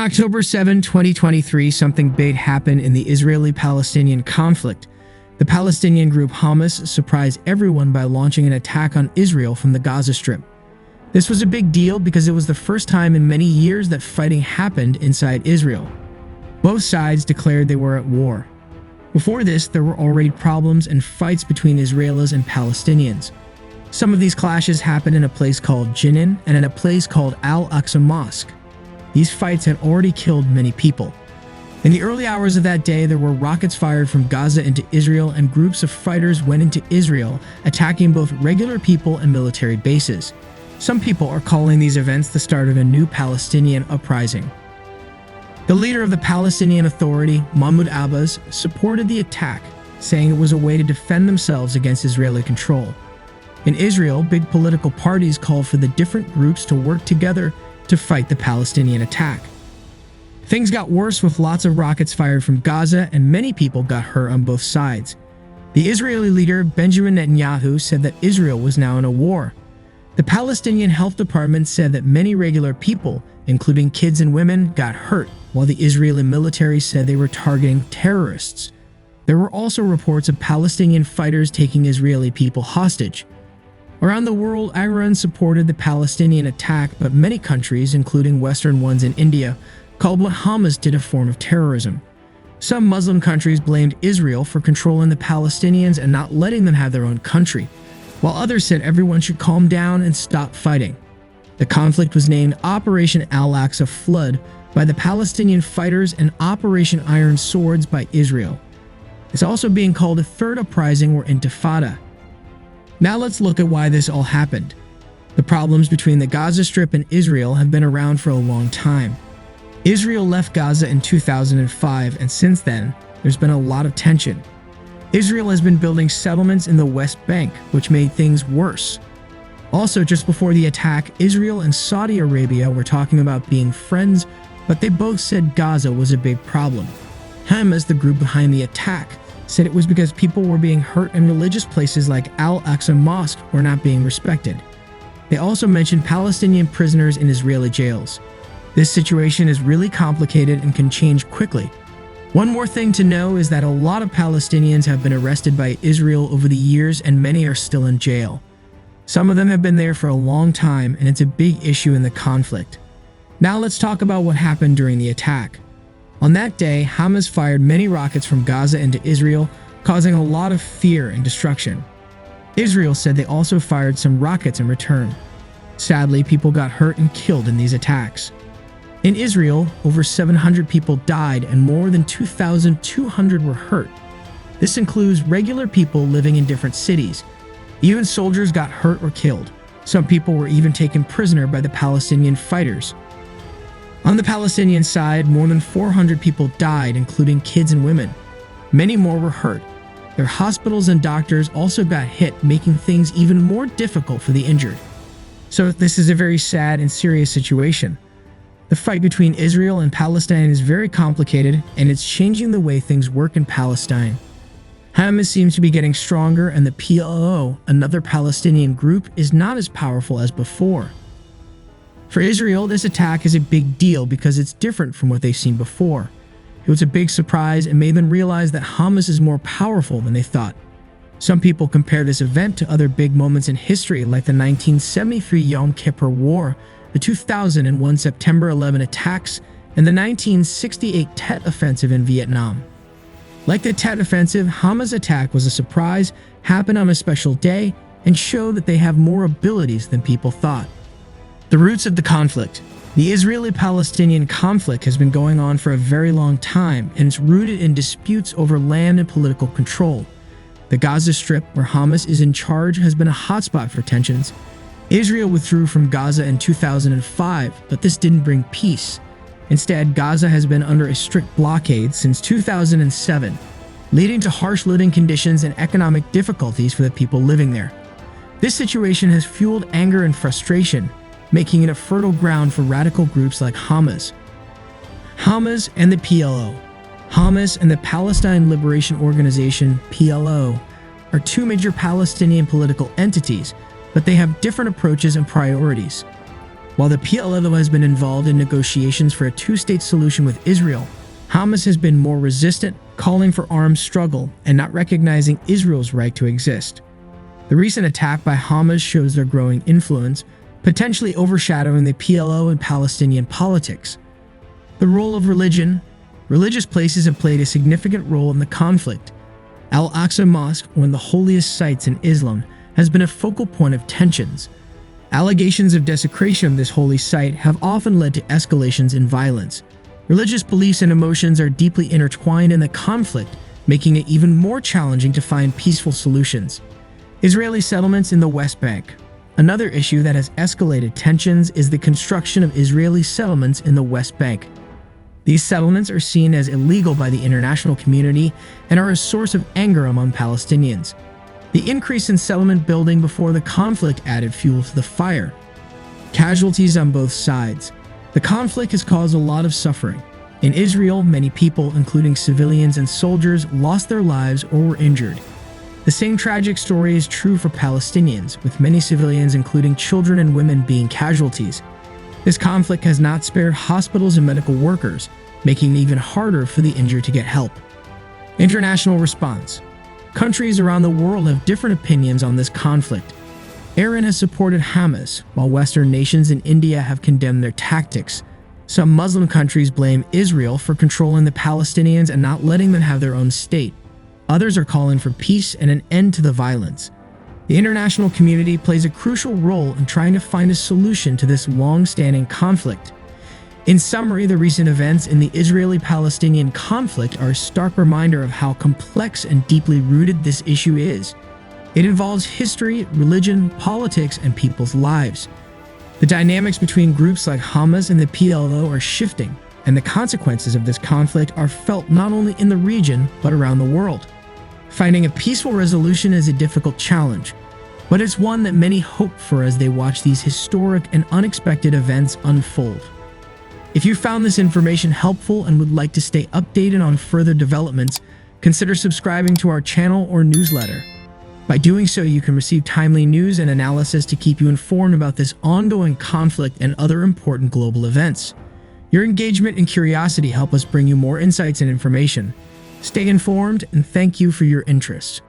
October 7, 2023, something big happened in the Israeli-Palestinian conflict. The Palestinian group Hamas surprised everyone by launching an attack on Israel from the Gaza Strip. This was a big deal because it was the first time in many years that fighting happened inside Israel. Both sides declared they were at war. Before this, there were already problems and fights between Israelis and Palestinians. Some of these clashes happened in a place called Jenin and in a place called Al-Aqsa Mosque. These fights had already killed many people. In the early hours of that day, there were rockets fired from Gaza into Israel, and groups of fighters went into Israel, attacking both regular people and military bases. Some people are calling these events the start of a new Palestinian uprising. The leader of the Palestinian Authority, Mahmoud Abbas, supported the attack, saying it was a way to defend themselves against Israeli control. In Israel, big political parties called for the different groups to work together to fight the Palestinian attack. Things got worse with lots of rockets fired from Gaza, and many people got hurt on both sides. The Israeli leader, Benjamin Netanyahu, said that Israel was now in a war. The Palestinian Health Department said that many regular people, including kids and women, got hurt, while the Israeli military said they were targeting terrorists. There were also reports of Palestinian fighters taking Israeli people hostage. Around the world, Iran supported the Palestinian attack, but many countries, including Western ones in India, called what Hamas did a form of terrorism. Some Muslim countries blamed Israel for controlling the Palestinians and not letting them have their own country, while others said everyone should calm down and stop fighting. The conflict was named Operation Al-Aqsa Flood by the Palestinian fighters and Operation Iron Swords by Israel. It's also being called a third uprising or intifada. Now let's look at why this all happened. The problems between the Gaza Strip and Israel have been around for a long time. Israel left Gaza in 2005, and since then, there's been a lot of tension. Israel has been building settlements in the West Bank, which made things worse. Also, just before the attack, Israel and Saudi Arabia were talking about being friends, but they both said Gaza was a big problem. Hamas, the group behind the attack, said it was because people were being hurt and religious places like Al-Aqsa Mosque were not being respected. They also mentioned Palestinian prisoners in Israeli jails. This situation is really complicated and can change quickly. One more thing to know is that a lot of Palestinians have been arrested by Israel over the years, and many are still in jail. Some of them have been there for a long time, and it's a big issue in the conflict. Now let's talk about what happened during the attack. On that day, Hamas fired many rockets from Gaza into Israel, causing a lot of fear and destruction. Israel said they also fired some rockets in return. Sadly, people got hurt and killed in these attacks. In Israel, over 700 people died and more than 2,200 were hurt. This includes regular people living in different cities. Even soldiers got hurt or killed. Some people were even taken prisoner by the Palestinian fighters. On the Palestinian side, more than 400 people died, including kids and women. Many more were hurt. Their hospitals and doctors also got hit, making things even more difficult for the injured. So this is a very sad and serious situation. The fight between Israel and Palestine is very complicated, and it's changing the way things work in Palestine. Hamas seems to be getting stronger, and the PLO, another Palestinian group, is not as powerful as before. For Israel, this attack is a big deal because it's different from what they've seen before. It was a big surprise and made them realize that Hamas is more powerful than they thought. Some people compare this event to other big moments in history, like the 1973 Yom Kippur War, the 2001 September 11 attacks, and the 1968 Tet Offensive in Vietnam. Like the Tet Offensive, Hamas' attack was a surprise, happened on a special day, and showed that they have more abilities than people thought. The roots of the conflict. The Israeli-Palestinian conflict has been going on for a very long time, and it's rooted in disputes over land and political control. The Gaza Strip, where Hamas is in charge, has been a hotspot for tensions. Israel withdrew from Gaza in 2005, but this didn't bring peace. Instead, Gaza has been under a strict blockade since 2007, leading to harsh living conditions and economic difficulties for the people living there. This situation has fueled anger and frustration, making it a fertile ground for radical groups like Hamas. Hamas and the PLO. Hamas and the Palestine Liberation Organization, PLO, are two major Palestinian political entities, but they have different approaches and priorities. While the PLO has been involved in negotiations for a two-state solution with Israel, Hamas has been more resistant, calling for armed struggle and not recognizing Israel's right to exist. The recent attack by Hamas shows their growing influence, potentially overshadowing the PLO and Palestinian politics. The role of religion. Religious places have played a significant role in the conflict. Al-Aqsa Mosque, one of the holiest sites in Islam, has been a focal point of tensions. Allegations of desecration of this holy site have often led to escalations in violence. Religious beliefs and emotions are deeply intertwined in the conflict, making it even more challenging to find peaceful solutions. Israeli settlements in the West Bank. Another issue that has escalated tensions is the construction of Israeli settlements in the West Bank. These settlements are seen as illegal by the international community and are a source of anger among Palestinians. The increase in settlement building before the conflict added fuel to the fire. Casualties on both sides. The conflict has caused a lot of suffering. In Israel, many people, including civilians and soldiers, lost their lives or were injured. The same tragic story is true for Palestinians, with many civilians, including children and women, being casualties. This conflict has not spared hospitals and medical workers, making it even harder for the injured to get help. International response. Countries around the world have different opinions on this conflict. Iran has supported Hamas, while Western nations and India have condemned their tactics. Some Muslim countries blame Israel for controlling the Palestinians and not letting them have their own state. Others are calling for peace and an end to the violence. The international community plays a crucial role in trying to find a solution to this long-standing conflict. In summary, the recent events in the Israeli-Palestinian conflict are a stark reminder of how complex and deeply rooted this issue is. It involves history, religion, politics, and people's lives. The dynamics between groups like Hamas and the PLO are shifting, and the consequences of this conflict are felt not only in the region, but around the world. Finding a peaceful resolution is a difficult challenge, but it's one that many hope for as they watch these historic and unexpected events unfold. If you found this information helpful and would like to stay updated on further developments, consider subscribing to our channel or newsletter. By doing so, you can receive timely news and analysis to keep you informed about this ongoing conflict and other important global events. Your engagement and curiosity help us bring you more insights and information. Stay informed, and thank you for your interest.